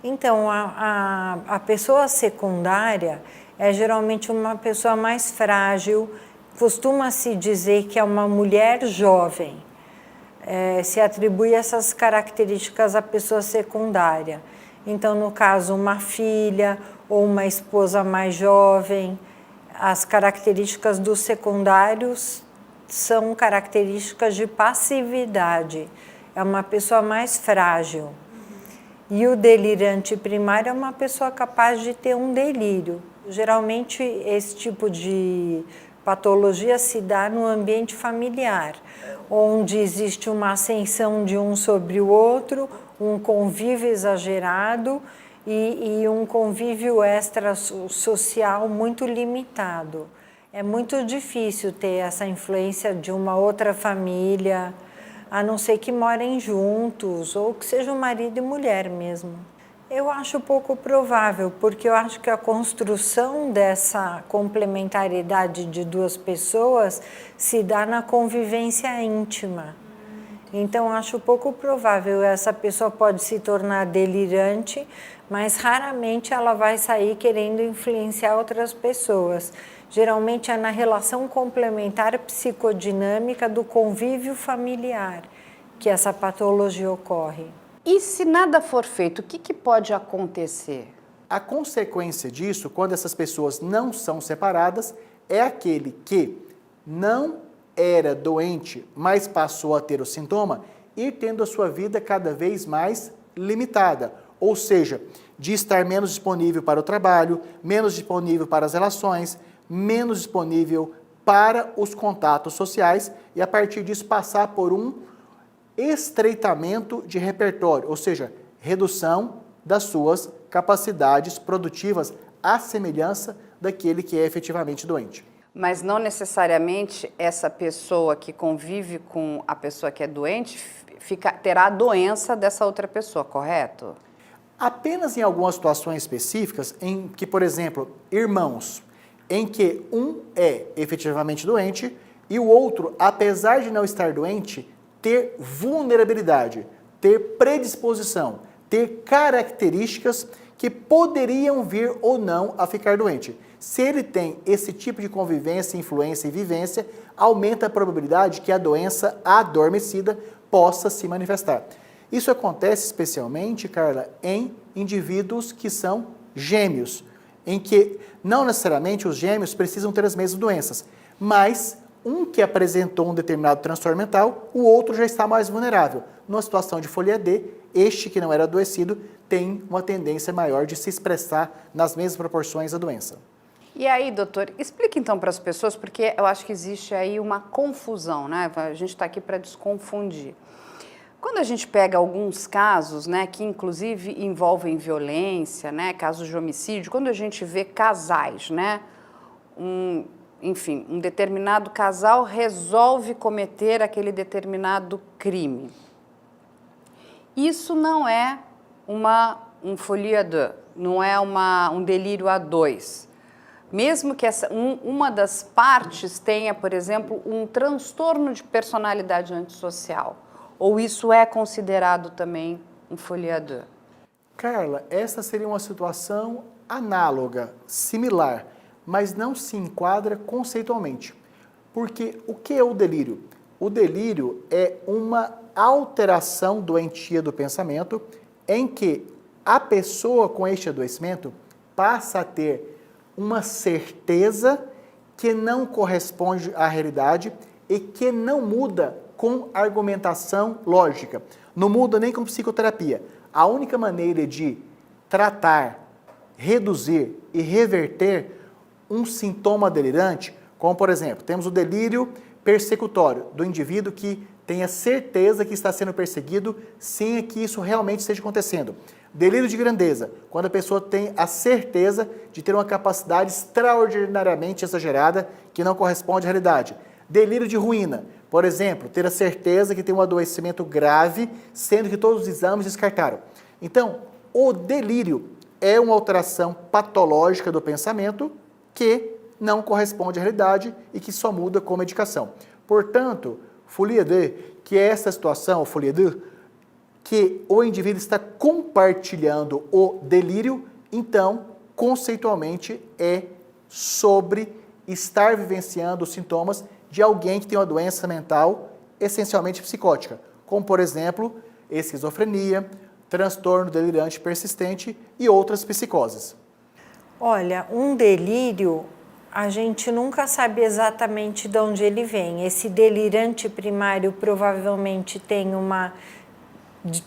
Então, a pessoa secundária é geralmente uma pessoa mais frágil, costuma-se dizer que é uma mulher jovem. Se atribui essas características à pessoa secundária. Então, no caso, uma filha ou uma esposa mais jovem, as características dos secundários são características de passividade. É uma pessoa mais frágil. E o delirante primário é uma pessoa capaz de ter um delírio. Geralmente, esse tipo de patologia se dá no ambiente familiar, onde existe uma ascensão de um sobre o outro, um convívio exagerado e um convívio extrasocial muito limitado. É muito difícil ter essa influência de uma outra família, a não ser que morem juntos ou que sejam marido e mulher mesmo. Eu acho pouco provável, porque eu acho que a construção dessa complementariedade de duas pessoas se dá na convivência íntima. Então, acho pouco provável. Essa pessoa pode se tornar delirante, mas raramente ela vai sair querendo influenciar outras pessoas. Geralmente é na relação complementar psicodinâmica do convívio familiar que essa patologia ocorre. E se nada for feito, o que pode acontecer? A consequência disso, quando essas pessoas não são separadas, é aquele que não era doente, mas passou a ter o sintoma, ir tendo a sua vida cada vez mais limitada. Ou seja, de estar menos disponível para o trabalho, menos disponível para as relações, menos disponível para os contatos sociais e, a partir disso, passar por um estreitamento de repertório, ou seja, redução das suas capacidades produtivas à semelhança daquele que é efetivamente doente. Mas não necessariamente essa pessoa que convive com a pessoa que é doente terá a doença dessa outra pessoa, correto? Apenas em algumas situações específicas, em que, por exemplo, irmãos, em que um é efetivamente doente e o outro, apesar de não estar doente, ter vulnerabilidade, ter predisposição, ter características que poderiam vir ou não a ficar doente. Se ele tem esse tipo de convivência, influência e vivência, aumenta a probabilidade que a doença adormecida possa se manifestar. Isso acontece especialmente, Carla, em indivíduos que são gêmeos, em que não necessariamente os gêmeos precisam ter as mesmas doenças, mas um que apresentou um determinado transtorno mental, o outro já está mais vulnerável. Numa situação de folia D, este que não era adoecido tem uma tendência maior de se expressar nas mesmas proporções da doença. E aí, doutor, explique então para as pessoas, porque eu acho que existe aí uma confusão, né? A gente está aqui para desconfundir. Quando a gente pega alguns casos, né, que inclusive envolvem violência, né, casos de homicídio, quando a gente vê casais, né, enfim, um determinado casal resolve cometer aquele determinado crime. Isso não é um folie à deux, não é um delírio a dois. Mesmo que uma das partes tenha, por exemplo, um transtorno de personalidade antissocial. Ou isso é considerado também um folie à deux? Carla, essa seria uma situação análoga, similar, mas não se enquadra conceitualmente. Porque o que é o delírio? O delírio é uma alteração doentia do pensamento em que a pessoa com este adoecimento passa a ter uma certeza que não corresponde à realidade e que não muda com argumentação lógica. Não muda nem com psicoterapia. A única maneira de tratar, reduzir e reverter um sintoma delirante, como por exemplo, temos o delírio persecutório, do indivíduo que tem a certeza que está sendo perseguido sem que isso realmente esteja acontecendo. Delírio de grandeza, quando a pessoa tem a certeza de ter uma capacidade extraordinariamente exagerada que não corresponde à realidade. Delírio de ruína, por exemplo, ter a certeza que tem um adoecimento grave, sendo que todos os exames descartaram. Então, o delírio é uma alteração patológica do pensamento que não corresponde à realidade e que só muda com medicação. Portanto, folie à deux, que é essa situação, folie à deux, que o indivíduo está compartilhando o delírio, então, conceitualmente, é sobre estar vivenciando os sintomas de alguém que tem uma doença mental essencialmente psicótica, como, por exemplo, esquizofrenia, transtorno delirante persistente e outras psicoses. Olha, um delírio, a gente nunca sabe exatamente de onde ele vem. Esse delirante primário provavelmente tem uma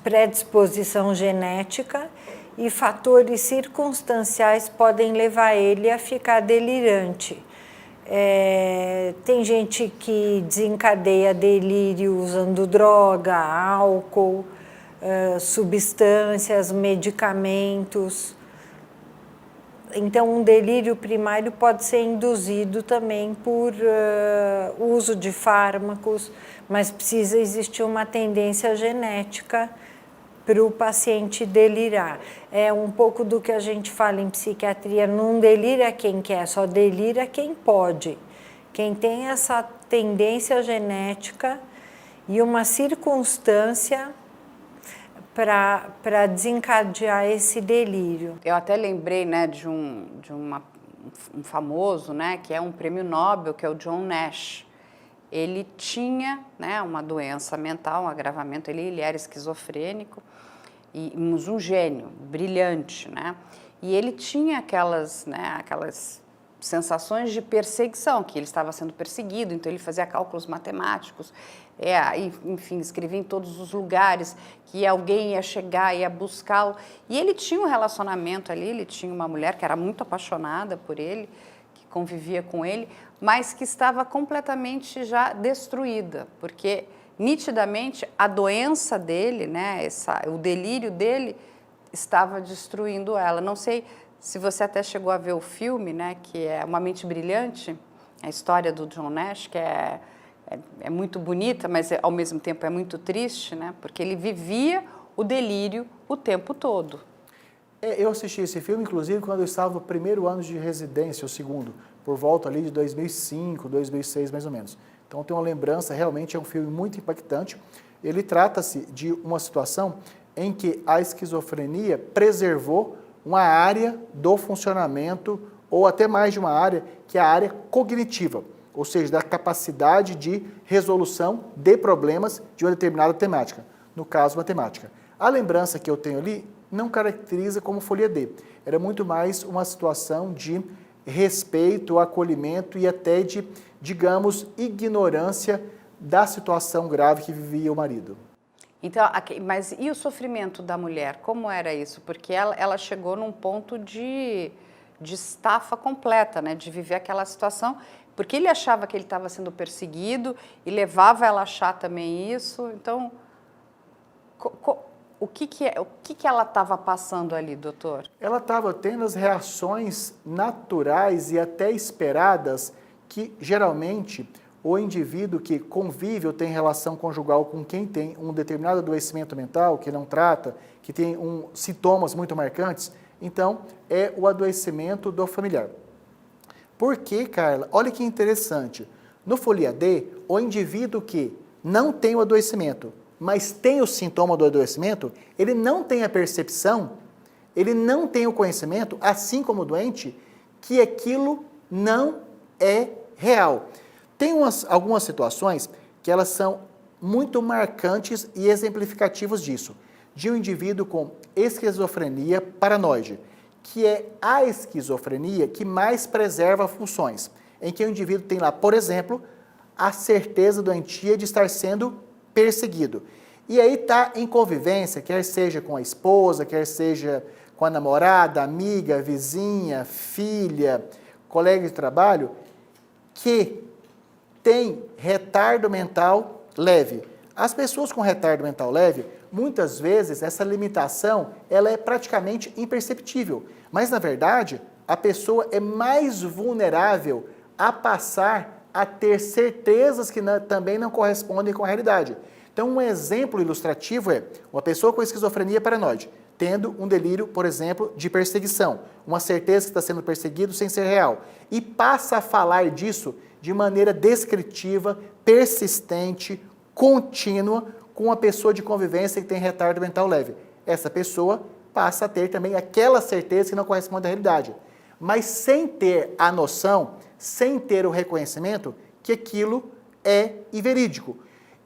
predisposição genética e fatores circunstanciais podem levar ele a ficar delirante. Tem gente que desencadeia delírio usando droga, álcool, substâncias, medicamentos. Então, um delírio primário pode ser induzido também por uso de fármacos, mas precisa existir uma tendência genética para o paciente delirar. É um pouco do que a gente fala em psiquiatria, não delira quem quer, só delira quem pode. Quem tem essa tendência genética e uma circunstância para desencadear esse delírio. Eu até lembrei, né, de um famoso, né, que é um prêmio Nobel, que é o John Nash. Ele tinha, né, uma doença mental, um agravamento, ele era esquizofrênico, mas um gênio, brilhante, né? E ele tinha aquelas sensações de perseguição, que ele estava sendo perseguido, então ele fazia cálculos matemáticos, enfim, escrevia em todos os lugares que alguém ia chegar, ia buscá-lo. E ele tinha um relacionamento ali, ele tinha uma mulher que era muito apaixonada por ele, que convivia com ele, mas que estava completamente já destruída, porque nitidamente a doença dele, né, o delírio dele estava destruindo ela. Não sei se você até chegou a ver o filme, né, que é Uma Mente Brilhante, a história do John Nash, que é muito bonita, mas ao mesmo tempo é muito triste, né, porque ele vivia o delírio o tempo todo. Eu assisti esse filme, inclusive, quando eu estava no primeiro ano de residência, o segundo, por volta ali de 2005, 2006, mais ou menos. Então, tem uma lembrança, realmente é um filme muito impactante. Ele trata-se de uma situação em que a esquizofrenia preservou uma área do funcionamento, ou até mais de uma área, que é a área cognitiva, ou seja, da capacidade de resolução de problemas de uma determinada temática, no caso, matemática. A lembrança que eu tenho ali não caracteriza como folia D, era muito mais uma situação de respeito, acolhimento e até de, digamos, ignorância da situação grave que vivia o marido. Então, mas e o sofrimento da mulher? Como era isso? Porque ela chegou num ponto de estafa completa, né? De viver aquela situação, porque ele achava que ele estava sendo perseguido e levava ela a achar também isso. Então, o que ela estava passando ali, doutor? Ela estava tendo as reações naturais e até esperadas que, geralmente, o indivíduo que convive ou tem relação conjugal com quem tem um determinado adoecimento mental, que não trata, que tem sintomas muito marcantes, então é o adoecimento do familiar. Por quê, Carla? Olha que interessante. No folia D, o indivíduo que não tem o adoecimento, mas tem o sintoma do adoecimento, ele não tem a percepção, ele não tem o conhecimento, assim como o doente, que aquilo não é real. Tem algumas situações que elas são muito marcantes e exemplificativas disso, de um indivíduo com esquizofrenia paranoide, que é a esquizofrenia que mais preserva funções, em que o indivíduo tem lá, por exemplo, a certeza doentia de estar sendo perseguido. E aí está em convivência, quer seja com a esposa, quer seja com a namorada, amiga, vizinha, filha, colega de trabalho, que tem retardo mental leve. As pessoas com retardo mental leve, muitas vezes essa limitação ela é praticamente imperceptível, mas na verdade a pessoa é mais vulnerável a passar a ter certezas que também não correspondem com a realidade. Então um exemplo ilustrativo é uma pessoa com esquizofrenia paranoide, tendo um delírio, por exemplo, de perseguição, uma certeza que está sendo perseguido sem ser real, e passa a falar disso de maneira descritiva, persistente, contínua, com uma pessoa de convivência que tem retardo mental leve. Essa pessoa passa a ter também aquela certeza que não corresponde à realidade, mas sem ter a noção, sem ter o reconhecimento que aquilo é inverídico.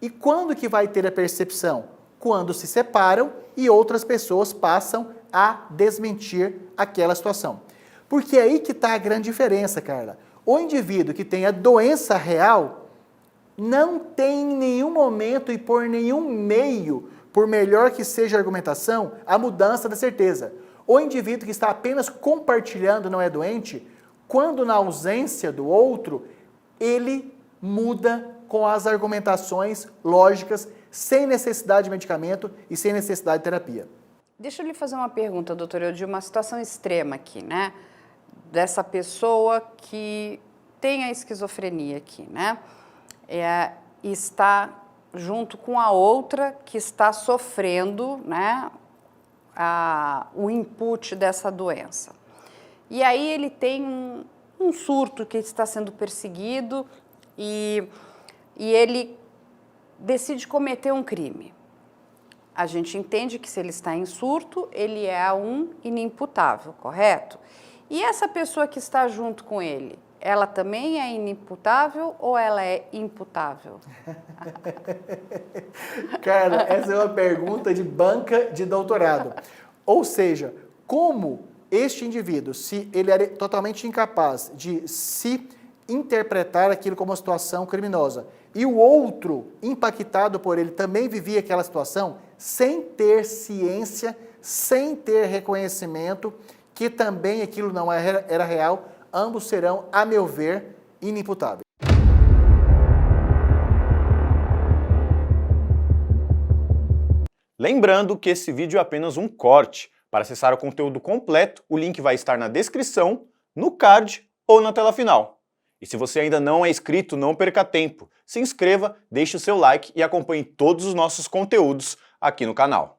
E quando que vai ter a percepção? Quando se separam e outras pessoas passam a desmentir aquela situação. Porque é aí que está a grande diferença, Carla. O indivíduo que tem a doença real não tem em nenhum momento e por nenhum meio, por melhor que seja a argumentação, a mudança da certeza. O indivíduo que está apenas compartilhando não é doente, quando na ausência do outro, ele muda com as argumentações lógicas, sem necessidade de medicamento e sem necessidade de terapia. Deixa eu lhe fazer uma pergunta, doutor, eu de uma situação extrema aqui, né? Dessa pessoa que tem a esquizofrenia aqui, né? E está junto com a outra que está sofrendo, né, o input dessa doença. E aí ele tem um surto que está sendo perseguido e ele decide cometer um crime. A gente entende que se ele está em surto, ele é um inimputável, correto? E essa pessoa que está junto com ele, ela também é inimputável ou ela é imputável? Cara, essa é uma pergunta de banca de doutorado. Ou seja, como este indivíduo, se ele era totalmente incapaz de se interpretar aquilo como uma situação criminosa, e o outro, impactado por ele, também vivia aquela situação, sem ter ciência, sem ter reconhecimento, que também aquilo não era real, ambos serão, a meu ver, inimputáveis. Lembrando que esse vídeo é apenas um corte. Para acessar o conteúdo completo, o link vai estar na descrição, no card ou na tela final. E se você ainda não é inscrito, não perca tempo. Se inscreva, deixe o seu like e acompanhe todos os nossos conteúdos aqui no canal.